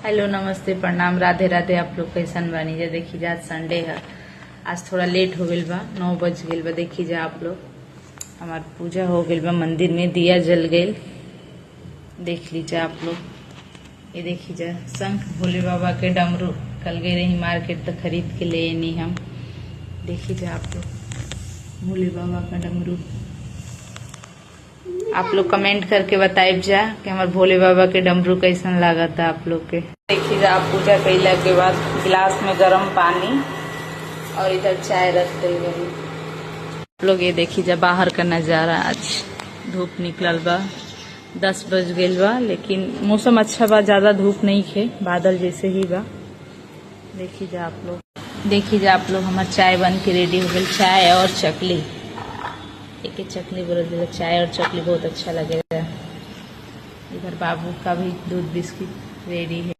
Hello नमस्ते प्रणाम राधे राधे। आप लोग कैसन बानी जा? देखी जा आज संडे है, आज थोड़ा लेट हो गइल बा, 9 बज गइल बा। देखी जा आप लोग, हमार पूजा हो गइल बा, मंदिर में दिया जल गइल। देख लीजिए आप लोग, ये देखी जा शंख भोले बाबा के डमरू। कल गए रही मार्केट तो खरीद के ले नहीं हम। देखी जा आप लोग भोले बाबा का डमरू। आप लोग कमेंट करके बताइब जा कि हमारे भोले बाबा के डमरू कैसन लागत है आप लोग के। देखिए जा, आप पूजा कैला के बाद गिलास में गर्म पानी और इधर चाय रख गई बनी। आप लोग ये देखी जा बाहर का नजारा। आज धूप निकलल बा, 10 बज गइल बा, लेकिन मौसम अच्छा बा, ज्यादा धूप नहीं खे, बादल जैसे ही बा। देखी जा आप लोग, देखी जा आप लोग, हमार चाय बन के रेडी हो गई। चाय और चकली, एक चकली बोल दिया, चाय और चकली बहुत अच्छा लगेगा। इधर बाबू का भी दूध बिस्किट रेडी है।